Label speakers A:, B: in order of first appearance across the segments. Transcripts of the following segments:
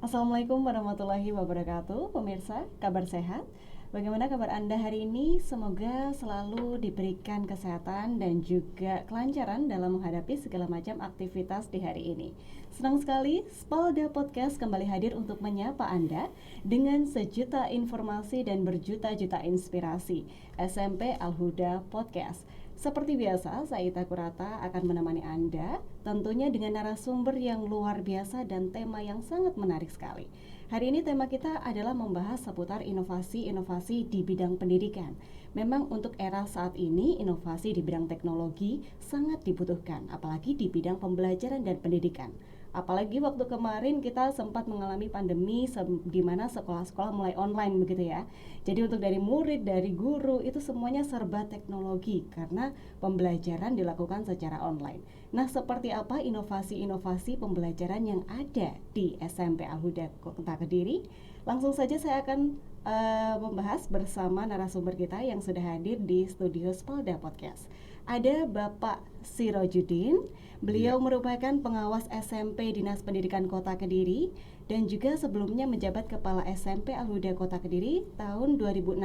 A: Assalamualaikum warahmatullahi wabarakatuh, pemirsa, kabar sehat? Bagaimana kabar Anda hari ini? Semoga selalu diberikan kesehatan dan juga kelancaran dalam menghadapi segala macam aktivitas di hari ini. Senang sekali, Spalda Podcast kembali hadir untuk menyapa Anda dengan sejuta informasi dan berjuta-juta inspirasi. SMP Al-Huda Podcast. Seperti biasa, saya Ita Kurata akan menemani Anda, tentunya dengan narasumber yang luar biasa dan tema yang sangat menarik sekali. Hari ini tema kita adalah membahas seputar inovasi-inovasi di bidang pendidikan. Memang untuk era saat ini, inovasi di bidang teknologi sangat dibutuhkan, apalagi di bidang pembelajaran dan pendidikan. Apalagi waktu kemarin kita sempat mengalami pandemi di mana sekolah-sekolah mulai online begitu ya. Jadi untuk dari murid, dari guru itu semuanya serba teknologi karena pembelajaran dilakukan secara online. Nah, seperti apa inovasi-inovasi pembelajaran yang ada di SMP Al-Huda Kota Kediri? Langsung saja saya akan membahas bersama narasumber kita yang sudah hadir di studio Spalda Podcast. Ada Bapak Sirojudin, beliau merupakan pengawas SMP Dinas Pendidikan Kota Kediri dan juga sebelumnya menjabat Kepala SMP Al-Huda Kota Kediri tahun 2016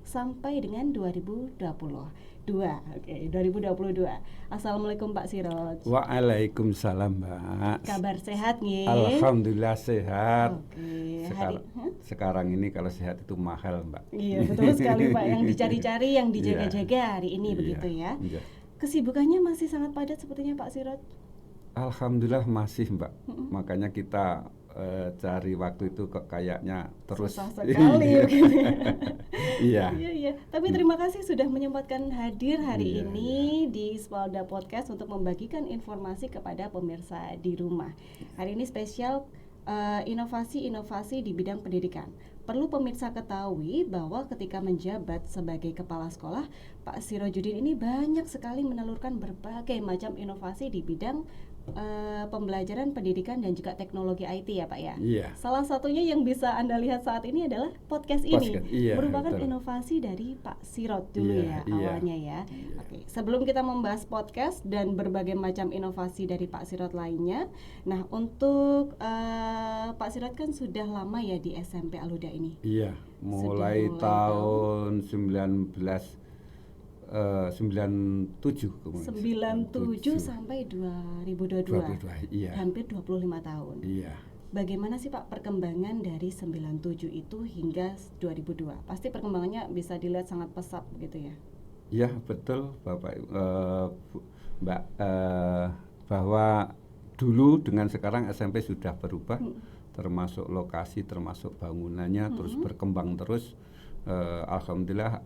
A: sampai dengan 2022. Oke, 2022. Assalamualaikum Pak Siroj.
B: Waalaikumsalam, Mbak.
A: Kabar sehat nggih?
B: Alhamdulillah sehat.
A: Oke,
B: Sekarang ini kalau sehat itu mahal, Mbak.
A: Iya, betul sekali Pak. Yang dicari-cari, yang dijaga-jaga hari ini begitu ya.
B: Iya.
A: Kesibukannya masih sangat padat sepertinya Pak Siroj.
B: Alhamdulillah masih, Mbak. Makanya kita cari waktu itu kok kayaknya terus
A: susah sekali begitu ya.
B: Iya.
A: Iya. Tapi terima kasih sudah menyempatkan hadir hari ini di Spalda Podcast untuk membagikan informasi kepada pemirsa di rumah. Hari ini spesial inovasi-inovasi di bidang pendidikan. Perlu pemirsa ketahui bahwa ketika menjabat sebagai kepala sekolah, Pak Sirojudin ini banyak sekali menelurkan berbagai macam inovasi di bidang pembelajaran pendidikan dan juga teknologi IT ya Pak ya.
B: Iya.
A: Salah satunya yang bisa Anda lihat saat ini adalah podcast ini.
B: Iya,
A: merupakan
B: betul.
A: inovasi dari Pak Sirot dulu awalnya ya.
B: Iya.
A: Oke, sebelum kita membahas podcast dan berbagai macam inovasi dari Pak Sirot lainnya, nah untuk Pak Sirot kan sudah lama ya di SMP Al-Huda ini.
B: Iya, mulai tahun 97
A: 97 sampai 2022.
B: Iya.
A: Hampir 25 tahun.
B: Iya.
A: Bagaimana sih Pak perkembangan dari 97 itu hingga 2002? Pasti perkembangannya bisa dilihat sangat pesat gitu ya.
B: Iya, betul Bapak Mbak, bahwa dulu dengan sekarang SMP sudah berubah, termasuk lokasi, termasuk bangunannya, terus berkembang terus. Alhamdulillah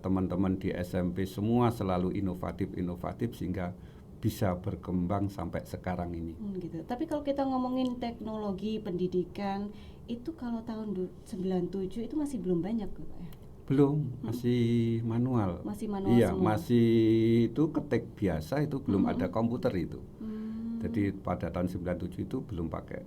B: teman-teman di SMP semua selalu inovatif sehingga bisa berkembang sampai sekarang ini.
A: Gitu. Tapi kalau kita ngomongin teknologi pendidikan itu kalau tahun 97 itu masih belum banyak Pak ya?
B: Belum, masih manual.
A: Masih manual
B: Iya,
A: semua.
B: masih itu ketik biasa, itu belum ada komputer itu. Jadi pada tahun 97 itu belum pakai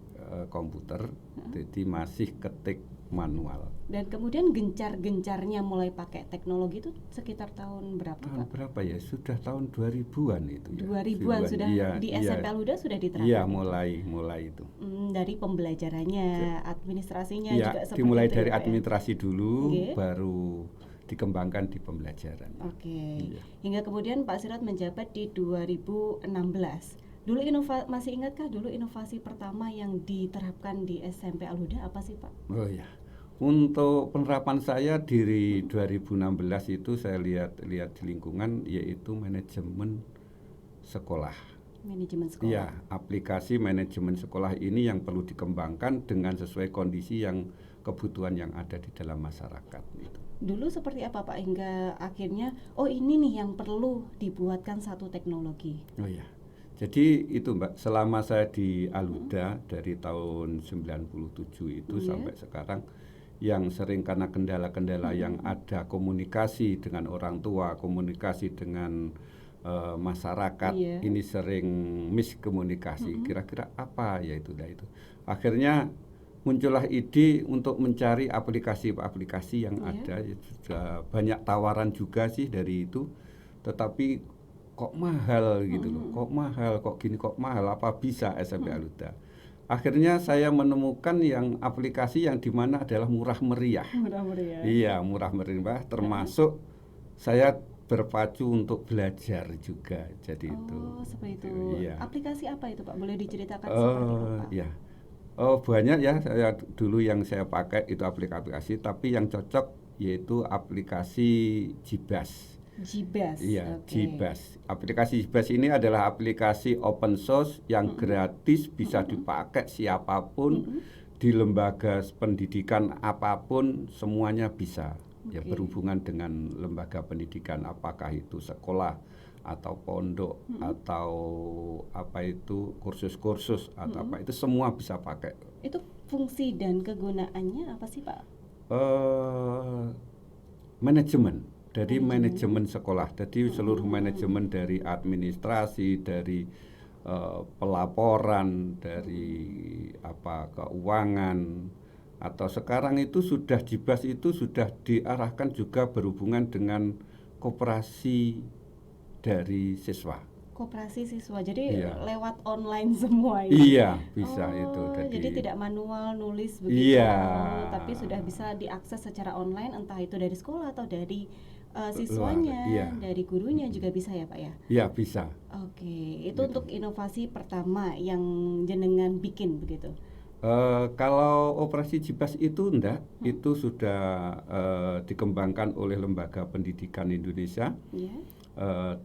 B: komputer, jadi masih ketik manual.
A: Dan kemudian gencar-gencarnya mulai pakai teknologi itu sekitar tahun berapa
B: Tahun
A: Pak?
B: berapa ya? Sudah tahun 2000-an itu ya.
A: 2000-an sudah di SMP Al-Huda sudah diterapkan?
B: Iya, mulai itu.
A: Dari pembelajarannya, administrasinya
B: Iya,
A: juga seperti
B: dimulai
A: itu
B: dari
A: ya, Pak ya?
B: administrasi dulu,
A: Oke.
B: baru dikembangkan di pembelajaran.
A: Oke.
B: Iya.
A: Hingga kemudian Pak Sirot menjabat di 2016. Dulu masih ingatkah dulu inovasi pertama yang diterapkan di SMP Al-Huda apa sih Pak?
B: Oh ya. Untuk penerapan saya di 2016 itu saya lihat di lingkungan, yaitu manajemen sekolah.
A: Manajemen sekolah.
B: Iya, aplikasi manajemen sekolah ini yang perlu dikembangkan dengan sesuai kondisi yang kebutuhan yang ada di dalam masyarakat itu.
A: Dulu seperti apa Pak hingga akhirnya ini nih yang perlu dibuatkan satu teknologi.
B: Oh ya. Jadi itu Mbak, selama saya di Al-Huda dari tahun 97 itu sampai sekarang, yang sering karena kendala-kendala yang ada, komunikasi dengan orang tua, komunikasi dengan masyarakat, ini sering miskomunikasi. Kira-kira apa ya itu. Akhirnya muncullah ide untuk mencari aplikasi-aplikasi yang ada. Sudah banyak tawaran juga sih dari itu, tetapi kok mahal gitu loh, kok mahal, kok gini, kok mahal, apa bisa SMP Al-Huda. akhirnya saya menemukan yang aplikasi yang dimana adalah murah meriah.
A: Murah meriah.
B: Iya, murah meriah, termasuk saya berpacu untuk belajar juga. Jadi itu.
A: Seperti itu.
B: Iya.
A: Aplikasi apa itu Pak? Boleh diceritakan seperti apa?
B: Ya. Banyak ya, saya dulu yang saya pakai itu aplikasi, tapi yang cocok yaitu aplikasi Jibas.
A: Jibas.
B: Iya,
A: Okay.
B: Jibas. Aplikasi Jibas ini adalah aplikasi open source yang gratis, bisa dipakai siapapun di lembaga pendidikan apapun, semuanya bisa. Ya, berhubungan dengan lembaga pendidikan, apakah itu sekolah atau pondok atau apa itu kursus-kursus atau apa itu semua bisa pakai.
A: Itu fungsi dan kegunaannya apa sih Pak?
B: Manajemen dari manajemen sekolah, jadi seluruh manajemen dari administrasi, dari pelaporan, dari keuangan, atau sekarang itu sudah Jibas itu sudah diarahkan juga berhubungan dengan koperasi dari siswa.
A: Koperasi siswa, jadi
B: Iya.
A: lewat online semua ini.
B: Iya, bisa itu.
A: Jadi tidak manual nulis begitu,
B: Iya.
A: tapi sudah bisa diakses secara online, entah itu dari sekolah atau dari siswanya,
B: iya.
A: dari gurunya juga bisa ya Pak ya?
B: Iya, bisa.
A: Oke, itu untuk inovasi pertama yang jenengan bikin begitu?
B: Kalau operasi Jibas itu enggak, itu sudah dikembangkan oleh Lembaga Pendidikan Indonesia.
A: Iya.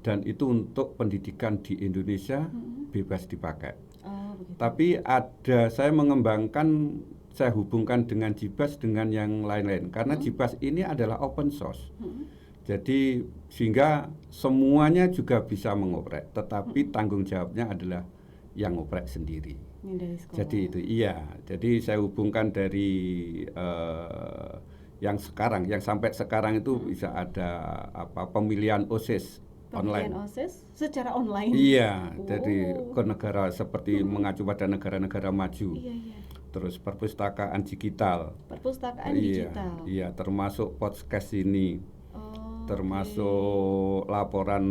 B: Dan itu untuk pendidikan di Indonesia bebas dipakai.
A: Begitu.
B: Tapi saya mengembangkan, saya hubungkan dengan Jibas dengan yang lain-lain karena Jibas ini adalah open source. Jadi sehingga semuanya juga bisa mengoprek, tetapi tanggung jawabnya adalah yang ngoprek sendiri.
A: Ini dari sekolah.
B: Jadi itu iya. Jadi saya hubungkan dari yang sampai sekarang itu bisa ada pemilihan OSIS online.
A: Pemilihan OSIS secara online.
B: Iya, jadi ke negara seperti mengacu pada negara-negara maju.
A: Iya.
B: Terus perpustakaan digital.
A: Perpustakaan digital.
B: Iya, termasuk podcast ini. Termasuk laporan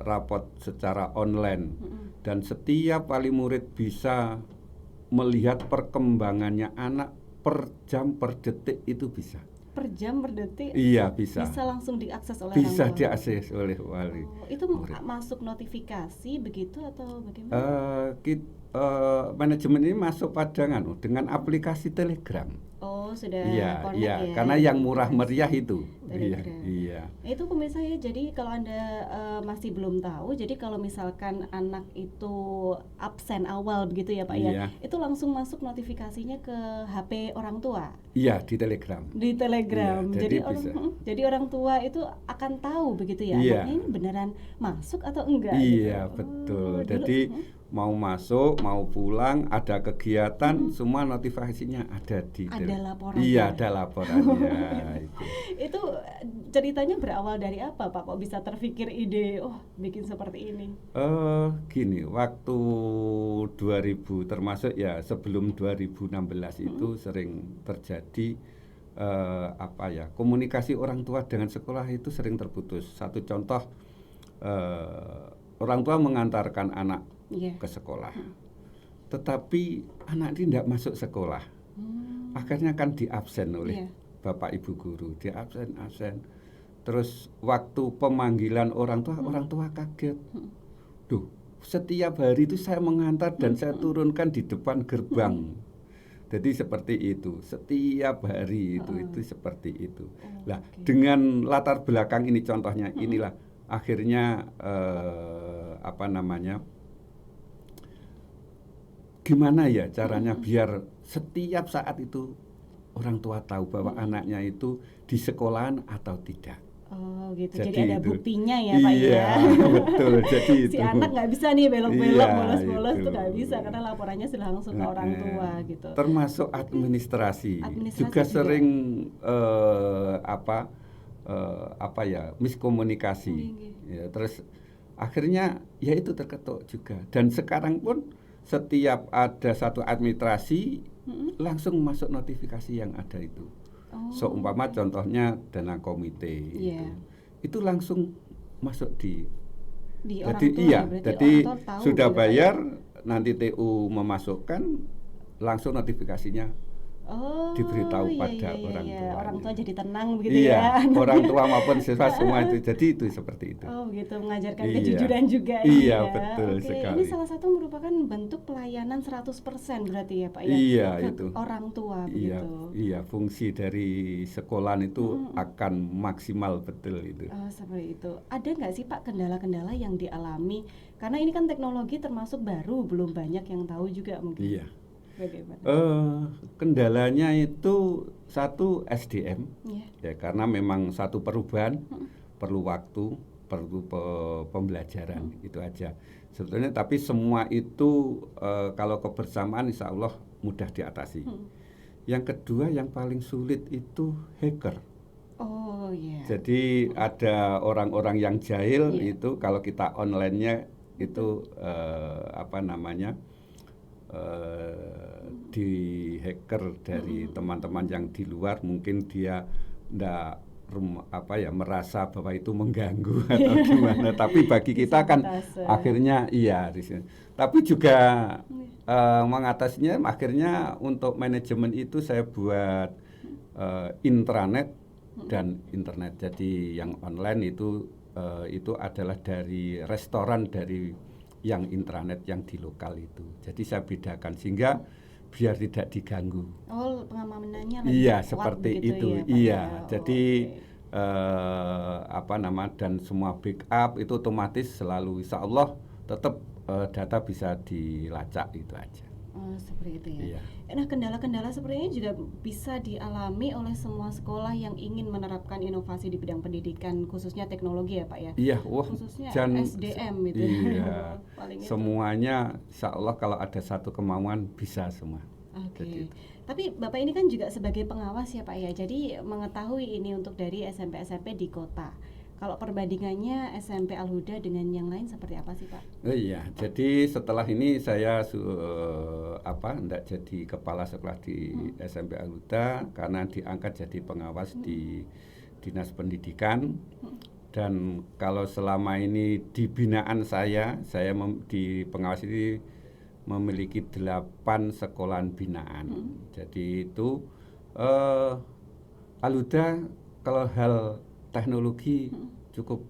B: rapot secara online. Dan setiap wali murid bisa melihat perkembangannya anak per jam per detik itu bisa.
A: Per jam per detik?
B: Iya, bisa.
A: Bisa langsung diakses oleh
B: bisa
A: orang tua.
B: diakses oleh wali.
A: Itu masuk notifikasi begitu atau bagaimana?
B: Manajemen ini masuk pada dengan aplikasi Telegram.
A: Sudah
B: Iya,
A: connect
B: iya,
A: ya.
B: karena yang murah meriah itu.
A: Telegram.
B: Iya.
A: Itu pemirsa ya, jadi kalau Anda masih belum tahu, jadi kalau misalkan anak itu absen awal begitu ya Pak
B: Iya.
A: ya, itu langsung masuk notifikasinya ke HP orang tua.
B: Iya, di Telegram.
A: Di Telegram.
B: Iya,
A: jadi orang tua itu akan tahu begitu ya,
B: Iya.
A: anaknya ini beneran masuk atau enggak
B: Iya,
A: gitu.
B: betul.
A: Dulu,
B: Jadi mau masuk, mau pulang, ada kegiatan, semua notifikasinya ada di
A: Ada laporannya.
B: Iya, ada laporannya. itu.
A: Itu ceritanya berawal dari apa Pak? Kok bisa terpikir ide, bikin seperti ini?
B: Gini, waktu 2000 termasuk ya sebelum 2016 itu sering terjadi komunikasi orang tua dengan sekolah itu sering terputus. Satu contoh, orang tua mengantarkan anak ke sekolah, tetapi anak ini tidak masuk sekolah. Akhirnya kan diabsen oleh bapak ibu guru, diabsen. Terus waktu pemanggilan orang tua kaget. Duh, setiap hari itu saya mengantar dan saya turunkan di depan gerbang. Jadi seperti itu, setiap hari itu seperti itu. Lah, dengan latar belakang ini contohnya inilah akhirnya gimana ya caranya biar setiap saat itu orang tua tahu bahwa anaknya itu di sekolahan atau tidak.
A: Gitu. Jadi ada buktinya ya Pak
B: iya,
A: ya.
B: Betul. Jadi
A: si anak nggak bisa nih belok-belok,
B: iya,
A: bolos-bolos itu nggak bisa karena laporannya sudah langsung ke orang tua gitu.
B: Termasuk administrasi juga sering miskomunikasi. Ya, terus akhirnya ya itu terketuk juga. Dan sekarang pun setiap ada satu administrasi langsung masuk notifikasi yang ada itu. Seumpama contohnya dana komite itu langsung masuk di
A: orang tua.
B: Jadi sudah bayar, nanti TU memasukkan langsung notifikasinya
A: Oh,
B: diberitahu
A: iya,
B: pada
A: iya, iya,
B: orang
A: iya.
B: tuanya.
A: Orang tua jadi tenang begitu
B: Iya,
A: ya.
B: orang tua maupun siswa semua itu. Jadi itu seperti itu.
A: Oh begitu, mengajarkan
B: Iya.
A: kejujuran juga ini
B: Iya,
A: ya.
B: betul
A: Oke, ini
B: sekali.
A: salah satu merupakan bentuk pelayanan 100% berarti ya Pak ya,
B: Iya,
A: ke
B: itu.
A: orang tua
B: Iya,
A: begitu.
B: iya, fungsi dari sekolahan itu akan maksimal betul itu.
A: Oh, seperti itu. Ada nggak sih Pak kendala-kendala yang dialami? Karena ini kan teknologi termasuk baru, belum banyak yang tahu juga mungkin.
B: Iya.
A: Bagaimana?
B: Kendalanya itu satu SDM,
A: Iya.
B: ya karena memang satu perubahan perlu waktu, perlu pembelajaran itu aja. Sebetulnya tapi semua itu kalau kebersamaan insya Allah mudah diatasi. Yang kedua yang paling sulit itu hacker.
A: Oh iya.
B: Jadi ada orang-orang yang jahil
A: Iya.
B: itu kalau kita online-nya itu apa namanya di hacker dari teman-teman yang di luar, mungkin dia ndak merasa bahwa itu mengganggu atau gimana. Tapi bagi kita kan
A: Disabotase.
B: akhirnya iya. Tapi juga mengatasinya akhirnya untuk manajemen itu saya buat intranet dan internet. Jadi yang online itu adalah dari restoran dari yang intranet yang di lokal itu. Jadi saya bedakan sehingga biar tidak diganggu.
A: Oh, pengamanannya lebih
B: Iya,
A: kuat
B: seperti
A: begitu
B: itu.
A: ya, Pak
B: Iya.
A: ya? Oh,
B: Jadi
A: oke.
B: dan semua backup itu otomatis selalu insya Allah tetap data bisa dilacak itu aja.
A: Oh, seperti itu ya.
B: Iya.
A: Nah, kendala-kendala seperti ini juga bisa dialami oleh semua sekolah yang ingin menerapkan inovasi di bidang pendidikan, khususnya teknologi ya, Pak ya.
B: Iya, wah,
A: Khususnya
B: dan
A: SDM itu.
B: iya,
A: Paling itu.
B: semuanya insya Allah kalau ada satu kemauan bisa semua.
A: Oke.
B: Jadi,
A: Tapi Bapak ini kan juga sebagai pengawas ya, Pak ya. Jadi mengetahui ini untuk dari SMP-SMP di kota. Kalau perbandingannya SMP Al-Huda dengan yang lain seperti apa sih, Pak?
B: iya, jadi setelah ini saya enggak jadi kepala sekolah di SMP Al-Huda karena diangkat jadi pengawas di Dinas Pendidikan. Dan kalau selama ini di binaan saya di pengawas ini memiliki 8 sekolahan binaan. Jadi itu Al-Huda kalau hal teknologi cukup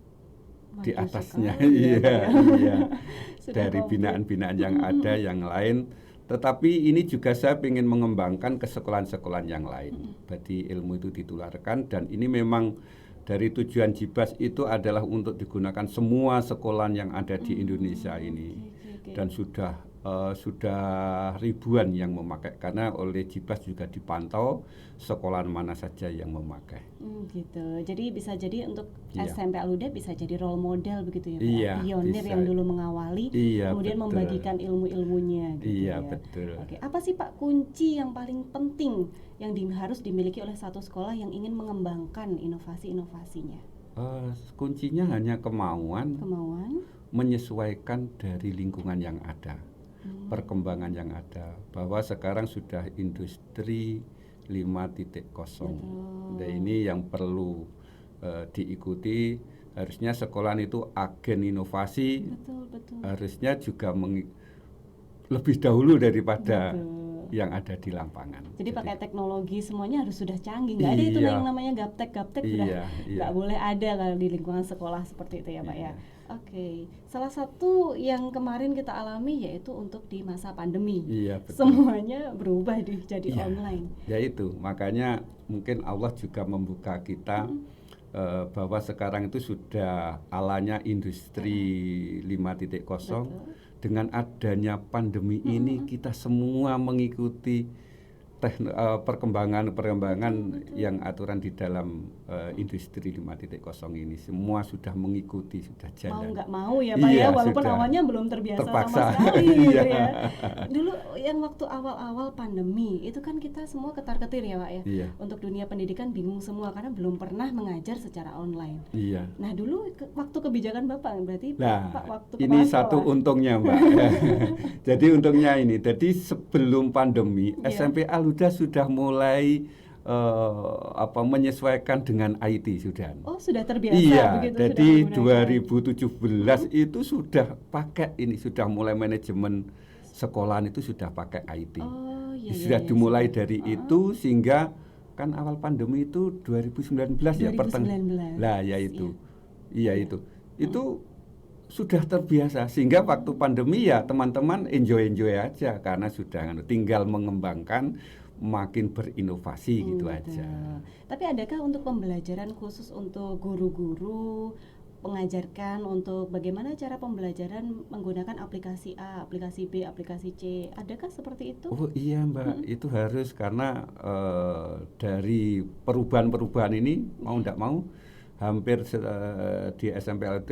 B: di
A: Maju
B: atasnya.
A: sekali ya, Pak ya.
B: Iya.
A: Sudah
B: Dari
A: komplit.
B: binaan-binaan yang ada yang lain. Tetapi ini juga saya ingin mengembangkan ke sekolahan-sekolahan yang lain. Berarti ilmu itu ditularkan dan ini memang dari tujuan Jibas itu adalah untuk digunakan semua sekolahan yang ada di Indonesia ini.
A: Oke.
B: Dan sudah ribuan yang memakai karena oleh Jibas juga dipantau sekolahan mana saja yang memakai.
A: Gitu. Jadi bisa jadi untuk
B: Iya.
A: SMP Al-Huda bisa jadi role model begitu ya, Pak.
B: Iya,
A: Pionir
B: bisa.
A: yang dulu mengawali,
B: Iya,
A: kemudian
B: betul.
A: membagikan ilmu-ilmunya gitu
B: Iya,
A: ya.
B: betul.
A: Oke, apa sih Pak kunci yang paling penting yang harus dimiliki oleh satu sekolah yang ingin mengembangkan inovasi-inovasinya?
B: Kuncinya hanya kemauan menyesuaikan dari lingkungan yang ada, perkembangan yang ada, bahwa sekarang sudah industri 5.0. Nah, ini yang perlu diikuti. Harusnya sekolahan itu agen inovasi,
A: Betul.
B: harusnya juga lebih dahulu daripada
A: Betul.
B: yang ada di lapangan.
A: Jadi pakai teknologi semuanya harus sudah canggih. Nggak ada itu
B: Iya.
A: yang namanya gaptek sudah
B: Iya.
A: nggak boleh ada kalau di lingkungan sekolah seperti itu ya Pak ya.
B: Iya.
A: Oke, salah satu yang kemarin kita alami yaitu untuk di masa pandemi.
B: Iya, betul.
A: Semuanya berubah jadi
B: Iya.
A: online.
B: Ya itu, makanya mungkin Allah juga membuka kita bahwa sekarang itu sudah alanya industri 5.0.
A: Betul.
B: Dengan adanya pandemi ini kita semua mengikuti perkembangan yang aturan di dalam industri 5.0 ini. Semua sudah mengikuti, sudah
A: Mau
B: jalan.
A: nggak mau ya Pak
B: Iya,
A: ya, walaupun
B: sudah.
A: awalnya belum terbiasa
B: Terpaksa.
A: sama sekali gitu
B: Iya.
A: ya. Dulu yang waktu awal-awal pandemi itu kan kita semua ketar-ketir ya Pak ya.
B: Iya.
A: Untuk dunia pendidikan bingung semua karena belum pernah mengajar secara online.
B: Iya.
A: Nah dulu waktu kebijakan Bapak berarti
B: Nah,
A: Pak waktu
B: ini
A: kepala
B: satu
A: sekolah.
B: untungnya, Mbak. Jadi untungnya ini, jadi sebelum pandemi,
A: Iya.
B: SMP Al-Huda sudah mulai menyesuaikan dengan IT sudah.
A: Oh sudah terbiasa
B: Iya,
A: begitu
B: jadi
A: sudah menggunakan.
B: 2017 itu sudah pakai ini, sudah mulai manajemen sekolahan itu sudah pakai IT.
A: Oh iya,
B: Sudah
A: iya,
B: dimulai
A: sudah.
B: dari itu sehingga kan awal pandemi itu 2019 ya
A: 2019.
B: Lah ya itu. Iya
A: Iya.
B: itu. Itu sudah terbiasa sehingga waktu pandemi ya teman-teman enjoy aja karena sudah tinggal mengembangkan makin berinovasi gitu
A: Betul.
B: aja.
A: Tapi adakah untuk pembelajaran khusus untuk guru-guru mengajarkan untuk bagaimana cara pembelajaran menggunakan aplikasi A, aplikasi B, aplikasi C? Adakah seperti itu?
B: Oh iya Mbak, itu harus karena dari perubahan-perubahan ini mau tidak mau hampir di SMPLT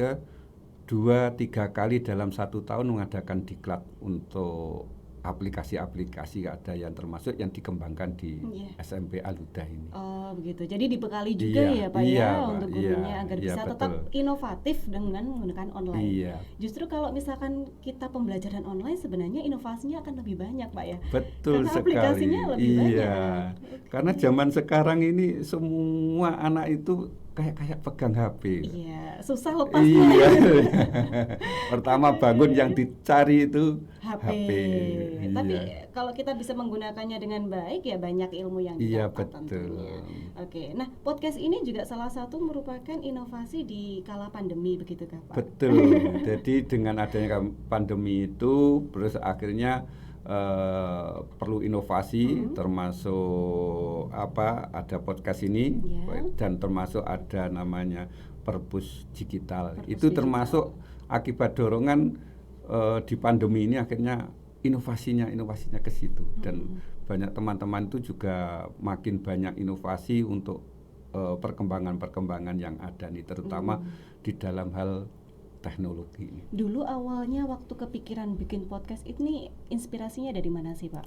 B: 2-3 kali dalam 1 tahun mengadakan diklat untuk aplikasi-aplikasi ada yang termasuk yang dikembangkan di
A: Iya.
B: SMP Al-Huda ini.
A: Oh begitu. Jadi dibekali juga
B: Iya,
A: ya Pak
B: iya,
A: ya
B: Pak.
A: untuk
B: Iya,
A: gurunya agar
B: iya,
A: bisa tetap
B: betul.
A: inovatif dengan menggunakan online.
B: Iya,
A: Justru kalau misalkan kita pembelajaran online sebenarnya inovasinya akan lebih banyak Pak ya.
B: betul
A: Karena
B: sekali.
A: aplikasinya lebih
B: Iya,
A: banyak.
B: karena zaman sekarang ini semua anak itu kayak pegang HP.
A: Iya, susah lepasnya.
B: Iya. Pertama bangun yang dicari itu
A: HP. Tapi
B: Iya.
A: kalau kita bisa menggunakannya dengan baik ya banyak ilmu yang
B: Iya,
A: didapat
B: betul.
A: tentunya. Oke, nah podcast ini juga salah satu merupakan inovasi di kala pandemi begitu Kak Pak?
B: Betul. Jadi dengan adanya pandemi itu terus akhirnya perlu inovasi termasuk ada podcast ini
A: Ya.
B: dan termasuk ada namanya Perpus Digital.
A: Perpus
B: Itu
A: Digital.
B: termasuk akibat dorongan di pandemi ini akhirnya inovasinya ke situ dan banyak teman-teman itu juga makin banyak inovasi untuk perkembangan yang ada nih terutama di dalam hal teknologi ini.
A: Dulu awalnya waktu kepikiran bikin podcast ini inspirasinya dari mana sih Pak?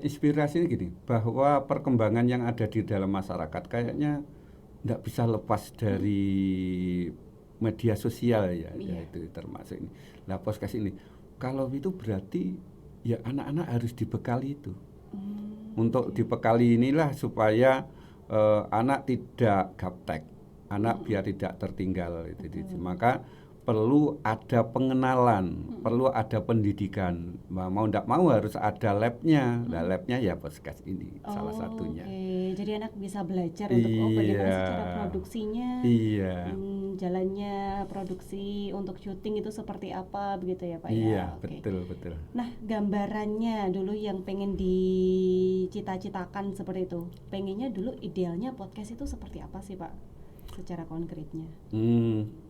B: Inspirasinya gini, bahwa perkembangan yang ada di dalam masyarakat kayaknya tidak bisa lepas dari media sosial ya,
A: Iya.
B: yaitu termasuk ini. Nah podcast ini, kalau itu berarti ya anak-anak harus dibekali itu. Untuk dibekali inilah supaya anak tidak gaptek, anak biar tidak tertinggal. Maka perlu ada pengenalan, perlu ada pendidikan. Mau tidak mau harus ada labnya. Nah labnya ya podcast ini salah satunya.
A: Oke, jadi anak bisa belajar untuk bagaimana sih cara produksinya,
B: Iya,
A: jalannya produksi untuk syuting itu seperti apa begitu ya Pak ya?
B: iya,
A: Oke.
B: betul.
A: Nah, gambarannya dulu yang pengen dicita-citakan seperti itu. Pengennya dulu idealnya podcast itu seperti apa sih Pak? Secara konkretnya.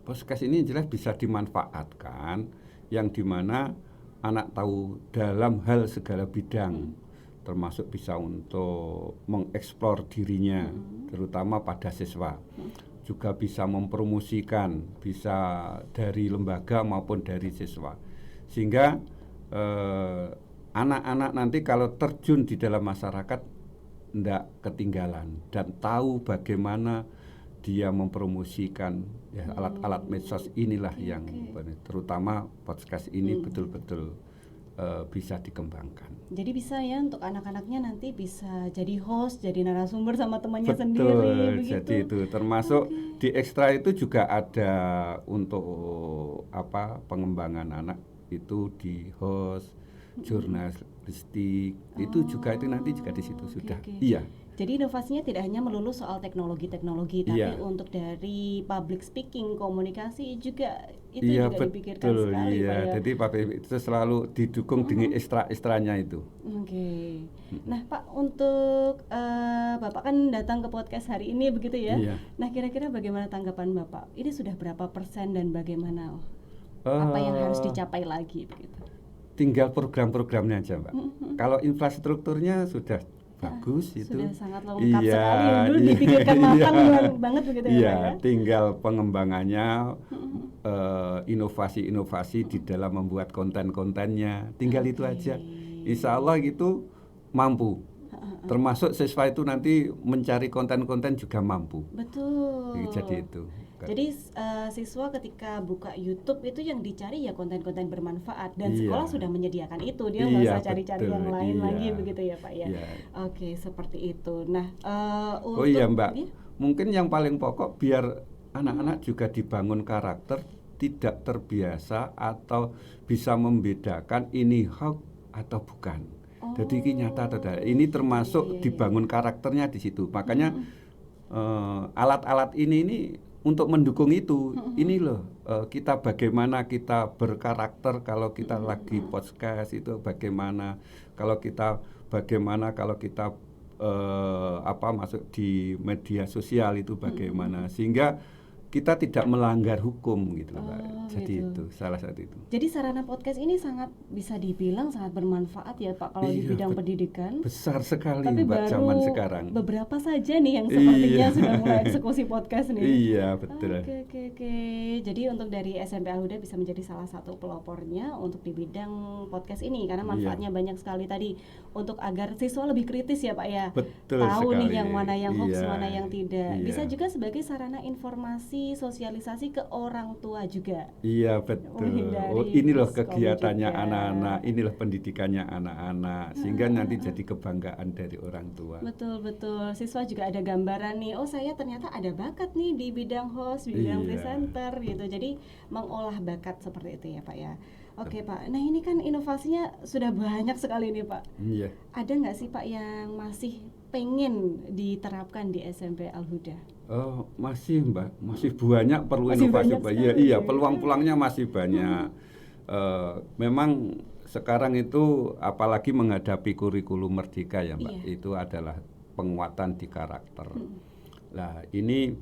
B: Podcast ini jelas bisa dimanfaatkan yang dimana anak tahu dalam hal segala bidang, termasuk bisa untuk mengeksplor dirinya, terutama pada siswa. Juga bisa mempromosikan, bisa dari lembaga maupun dari siswa, sehingga anak-anak nanti kalau terjun di dalam masyarakat tidak ketinggalan dan tahu bagaimana dia mempromosikan ya, alat-alat medsos inilah yang terutama podcast ini betul-betul bisa dikembangkan.
A: Jadi bisa ya untuk anak-anaknya nanti bisa jadi host, jadi narasumber sama temannya sendiri begitu.
B: Jadi itu termasuk di ekstra itu juga ada untuk pengembangan anak itu di host, jurnalistik itu juga itu nanti juga di situ sudah. Iya.
A: Jadi inovasinya tidak hanya melulu soal teknologi, tapi untuk dari public speaking, komunikasi juga itu juga dipikirkan sekali Pak ya.
B: Jadi Pak itu selalu didukung dengan ekstra-ekstranya itu.
A: Oke. Nah Pak, untuk Bapak kan datang ke podcast hari ini begitu ya.
B: Iya.
A: Nah kira-kira bagaimana tanggapan Bapak? Ini sudah berapa persen dan bagaimana? Apa yang harus dicapai lagi begitu?
B: Tinggal program-programnya aja Mbak. Kalau infrastrukturnya sudah bagus itu
A: sudah sangat lengkap sekali ya, dulu dipikirkan matang banget begitu ya Pak ya.
B: Tinggal pengembangannya inovasi-inovasi di dalam membuat konten-kontennya tinggal itu aja, insya Allah gitu mampu, termasuk siswa itu nanti mencari konten-konten juga mampu.
A: Betul.
B: Jadi itu.
A: Jadi siswa ketika buka YouTube itu yang dicari ya konten-konten bermanfaat dan sekolah sudah menyediakan itu, dia nggak usah cari-cari yang lain lagi begitu ya Pak ya. Oke, seperti itu. Nah,
B: untuk Mbak, mungkin yang paling pokok biar anak-anak juga dibangun karakter tidak terbiasa atau bisa membedakan ini hoax atau bukan. Jadi ini nyata atau tidak. Ini termasuk dibangun karakternya di situ. Makanya alat-alat ini untuk mendukung itu. Ini loh kita bagaimana kita berkarakter kalau kita lagi podcast itu bagaimana kalau kita masuk di media sosial itu bagaimana sehingga kita tidak melanggar hukum gitu loh, Pak. Jadi
A: gitu.
B: itu salah satu itu.
A: Jadi sarana podcast ini sangat bisa dibilang sangat bermanfaat ya Pak kalau di bidang pendidikan.
B: Besar sekali
A: Tapi
B: Mbak
A: baru
B: zaman sekarang.
A: beberapa saja nih yang sepertinya sudah mulai eksekusi podcast nih.
B: Iya, betul.
A: Oke. Jadi untuk dari SMP Al Huda bisa menjadi salah satu pelopornya untuk di bidang podcast ini karena manfaatnya banyak sekali tadi untuk agar siswa lebih kritis ya Pak ya.
B: Betul
A: tahu
B: sekali.
A: Nih yang mana yang hoax, mana yang tidak.
B: Iya.
A: Bisa juga sebagai sarana informasi sosialisasi ke orang tua juga.
B: Iya betul. Ini loh kegiatannya anak-anak, inilah pendidikannya anak-anak, sehingga nanti jadi kebanggaan dari orang tua.
A: Betul. Siswa juga ada gambaran nih. Oh saya ternyata ada bakat nih di bidang host, di bidang presenter gitu. Jadi mengolah bakat seperti itu ya Pak ya. Oke Pak. Nah ini kan inovasinya sudah banyak sekali nih Pak.
B: Iya.
A: Ada nggak sih Pak yang masih pengen diterapkan di SMP Al Huda?
B: Oh masih Mbak, masih banyak perlu inovasi Mbak. Iya, peluang-peluangnya masih banyak. Memang sekarang itu apalagi menghadapi kurikulum merdeka ya Mbak, itu adalah penguatan di karakter. Nah ini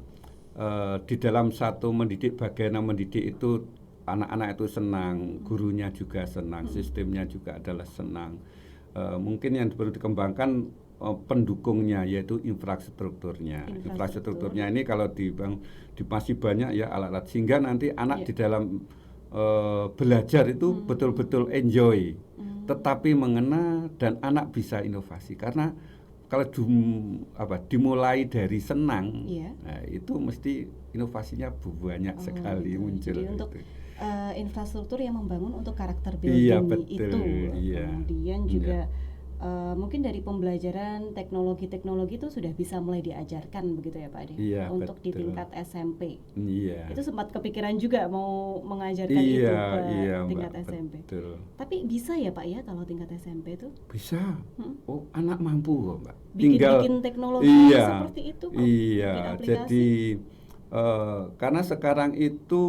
B: di dalam satu mendidik, bagaimana mendidik itu anak-anak itu senang, gurunya juga senang, sistemnya juga adalah senang. Mungkin yang perlu dikembangkan pendukungnya yaitu infrastrukturnya. Infrastrukturnya ini kalau masih banyak ya alat-alat sehingga nanti anak di dalam belajar itu betul-betul enjoy, tetapi mengena dan anak bisa inovasi karena kalau dimulai dari senang, nah, itu mesti inovasinya banyak sekali muncul.
A: Jadi untuk infrastruktur yang membangun untuk karakter building itu, kemudian juga mungkin dari pembelajaran teknologi itu sudah bisa mulai diajarkan begitu ya Pak Ade? Untuk di tingkat SMP. Itu sempat kepikiran juga mau mengajarkan itu ke tingkat SMP. Tapi bisa ya Pak ya kalau tingkat SMP itu?
B: Bisa. Oh anak mampu kok Mbak.
A: Bikin teknologi seperti itu Pak.
B: Jadi karena sekarang itu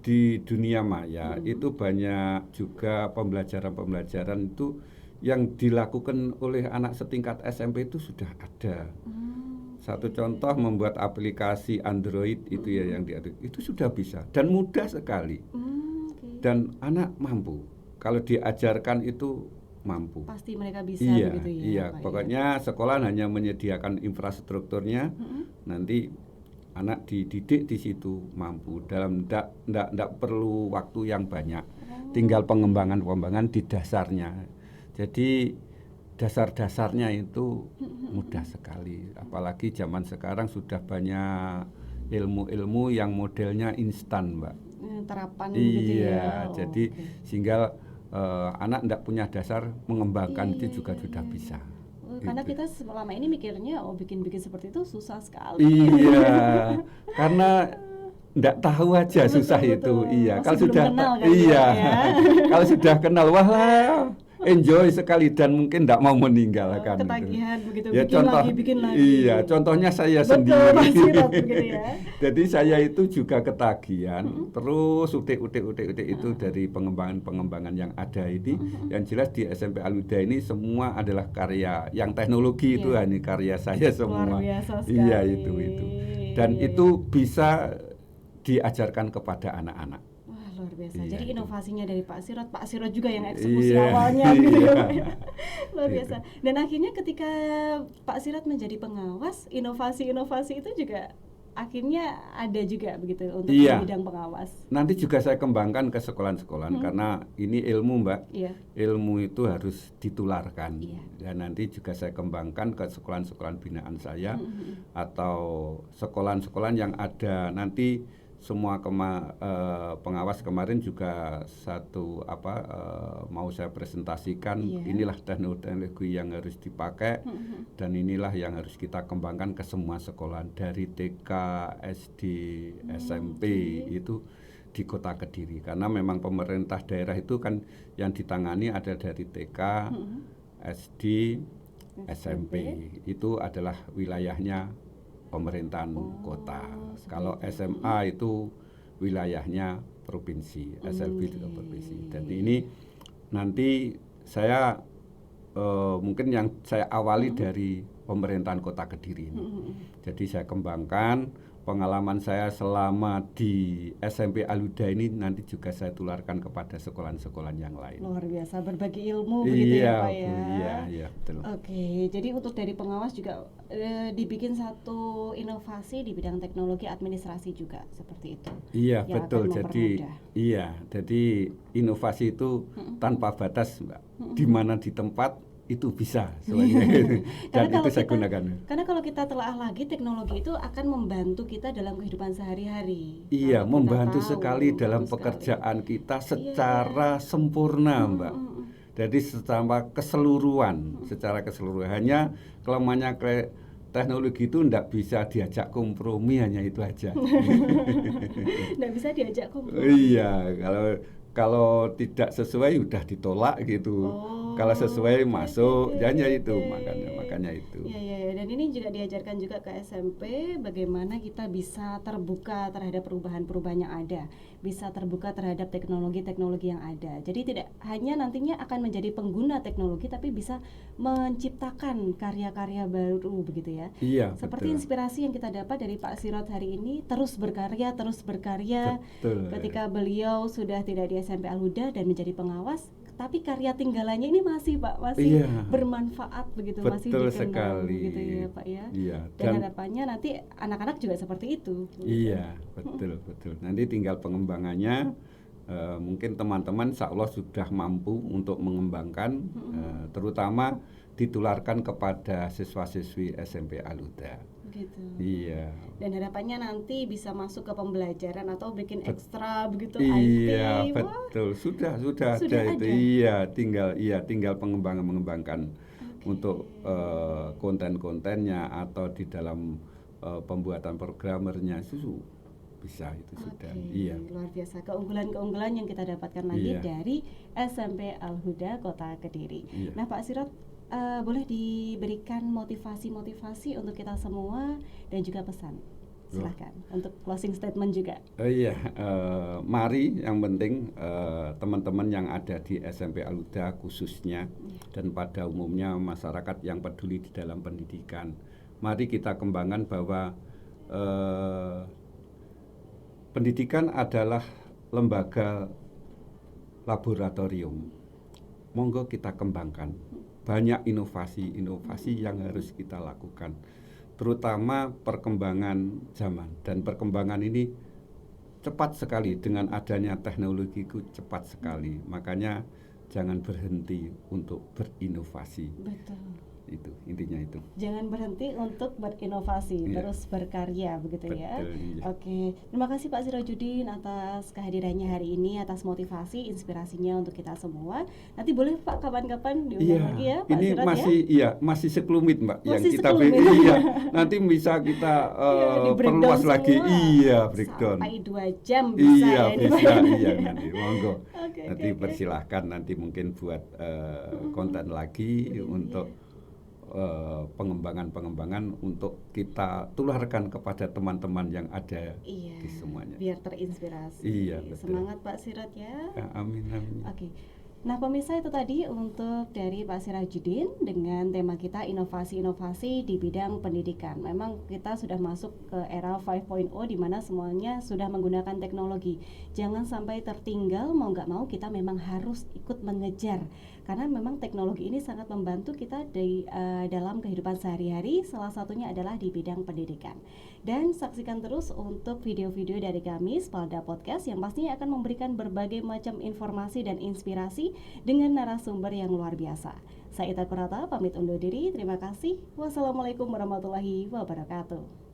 B: di dunia maya itu banyak juga pembelajaran itu yang dilakukan oleh anak setingkat SMP itu sudah ada. Satu contoh membuat aplikasi Android itu ya yang itu sudah bisa dan mudah sekali. Dan anak mampu. Kalau diajarkan itu mampu.
A: Pasti mereka bisa begitu ya.
B: Iya, pokoknya sekolah hanya menyediakan infrastrukturnya. Nanti anak dididik di situ mampu dalam tidak perlu waktu yang banyak. Tinggal pengembangan di dasarnya. Jadi dasar-dasarnya itu mudah sekali. Apalagi zaman sekarang sudah banyak ilmu-ilmu yang modelnya instan, Mbak.
A: Terapan gitu ya.
B: Jadi sehingga anak tidak punya dasar mengembangkan itu juga sudah bisa.
A: Karena kita selama ini mikirnya bikin-bikin seperti itu susah sekali.
B: Iya. Karena tidak tahu aja susah itu. Iya. Kalau sudah
A: kenal, kan, ya?
B: Kalau sudah kenal wah enjoy sekali dan mungkin tidak mau meninggalkan.
A: Ketagihan begitu,
B: ya,
A: bikin lagi.
B: Iya, contohnya saya sendiri.
A: Begitu ya.
B: Jadi saya itu juga ketagihan, terus utik itu dari pengembangan yang ada ini. Yang jelas di SMP Al Huda ini semua adalah karya, yang teknologi itu hanya karya saya semua.
A: Luar biasa sekali.
B: Iya itu. Dan itu bisa diajarkan kepada anak-anak.
A: Luar biasa. Jadi inovasinya dari Pak Sirot juga yang eksekusi awalnya gitu ya. Luar biasa. Dan akhirnya ketika Pak Sirot menjadi pengawas, inovasi-inovasi itu juga akhirnya ada juga begitu untuk bidang pengawas.
B: Nanti juga saya kembangkan ke sekolah-sekolah karena ini ilmu Mbak. Ilmu itu harus ditularkan. Dan nanti juga saya kembangkan ke sekolah-sekolah binaan saya atau sekolah-sekolah yang ada nanti. Semua pengawas kemarin juga mau saya presentasikan inilah teknologi yang harus dipakai dan inilah yang harus kita kembangkan ke semua sekolah dari TK, SD, SMP itu di Kota Kediri, karena memang pemerintah daerah itu kan yang ditangani ada dari TK, SD, SMP, itu adalah wilayahnya pemerintahan kota. Kalau SMA itu wilayahnya provinsi, SLB juga provinsi. Dan ini nanti saya mungkin yang saya awali dari pemerintahan Kota Kediri ini. Jadi saya kembangkan pengalaman saya selama di SMP Al-Huda ini, nanti juga saya tularkan kepada sekolah-sekolah yang lain.
A: Luar biasa, berbagi ilmu begitu ya Pak ya.
B: Iya, betul.
A: Oke, jadi untuk dari pengawas juga dibikin satu inovasi di bidang teknologi administrasi juga seperti itu.
B: Iya, betul. Jadi inovasi itu tanpa batas, Mbak. Di mana di tempat itu bisa sebenarnya. Dan itu saya gunakan.
A: Karena kalau kita telaah lagi, teknologi itu akan membantu kita dalam kehidupan sehari-hari.
B: Iya, membantu sekali dalam pekerjaan kita secara sempurna, Mbak. Jadi secara keseluruhan. Hanya kelemahannya teknologi itu tidak bisa diajak kompromi, hanya itu aja.
A: Tidak bisa diajak kompromi.
B: Iya, kalau tidak sesuai udah ditolak gitu. Kalau sesuai masuk, hanya itu makanya itu.
A: Iya. Dan ini juga diajarkan juga ke SMP bagaimana kita bisa terbuka terhadap perubahan-perubahan yang ada, bisa terbuka terhadap teknologi-teknologi yang ada. Jadi tidak hanya nantinya akan menjadi pengguna teknologi, tapi bisa menciptakan karya-karya baru begitu ya.
B: Iya.
A: Seperti betul. Inspirasi yang kita dapat dari Pak Sirot hari ini, terus berkarya.
B: Betul.
A: Ketika beliau sudah tidak di SMP Al-Huda dan menjadi pengawas, tapi karya tinggalannya ini masih Pak, masih bermanfaat begitu,
B: betul
A: masih dikenal
B: sekali.
A: Gitu ya Pak ya.
B: Iya.
A: Dan harapannya nanti anak-anak juga seperti itu.
B: Iya, betul. Nanti tinggal pengembangannya. Mungkin teman-teman insya Allah sudah mampu untuk mengembangkan, terutama ditularkan kepada siswa-siswi SMP Al-Huda.
A: Gitu.
B: Iya.
A: Dan harapannya nanti bisa masuk ke pembelajaran atau bikin ekstra begitu.
B: Iya,
A: IT.
B: betul. Sudah ada itu. Tinggal mengembangkan untuk konten-kontennya atau di dalam pembuatan programmernya itu bisa itu sudah. Iya.
A: Luar biasa, keunggulan-keunggulan yang kita dapatkan lagi dari SMP Al-Huda Kota Kediri.
B: Iya.
A: Nah Pak Sirot, boleh diberikan motivasi untuk kita semua dan juga pesan. Silahkan untuk closing statement juga.
B: Mari yang penting teman-teman yang ada di SMP Al-Huda khususnya dan pada umumnya masyarakat yang peduli di dalam pendidikan, mari kita kembangkan bahwa pendidikan adalah lembaga laboratorium. Monggo kita kembangkan. Banyak inovasi yang harus kita lakukan, terutama perkembangan zaman, dan perkembangan ini cepat sekali. Dengan adanya teknologi itu cepat sekali, makanya jangan berhenti untuk berinovasi.
A: Betul.
B: Itu intinya itu.
A: Jangan berhenti untuk berinovasi, terus berkarya begitu. Betul, ya.
B: Iya.
A: Oke, terima kasih Pak Sirojudin atas kehadirannya hari ini, atas motivasi, inspirasinya untuk kita semua. Nanti boleh Pak kapan-kapan diundang lagi ya Pak
B: ini
A: Sirot
B: masih sekelumit Mbak
A: masih
B: yang kita nanti bisa kita perluas lagi. Breakdown.
A: Sampai 2 jam bisa
B: bisa nanti monggo. Nanti persilahkan, nanti mungkin buat konten lagi untuk pengembangan untuk kita tularkan kepada teman-teman yang ada di semuanya.
A: Biar terinspirasi.
B: Iya, betul.
A: Semangat Pak Sirot ya.
B: Amin.
A: Oke. Nah pemirsa, itu tadi untuk dari Pak Sirojudin dengan tema kita inovasi-inovasi di bidang pendidikan. Memang kita sudah masuk ke era 5.0 di mana semuanya sudah menggunakan teknologi. Jangan sampai tertinggal, mau nggak mau kita memang harus ikut mengejar. Karena memang teknologi ini sangat membantu kita dalam kehidupan sehari-hari, salah satunya adalah di bidang pendidikan. Dan saksikan terus untuk video-video dari kami, Spalda Podcast, yang pastinya akan memberikan berbagai macam informasi dan inspirasi dengan narasumber yang luar biasa. Saya Ita Kurata, pamit undur diri. Terima kasih. Wassalamualaikum warahmatullahi wabarakatuh.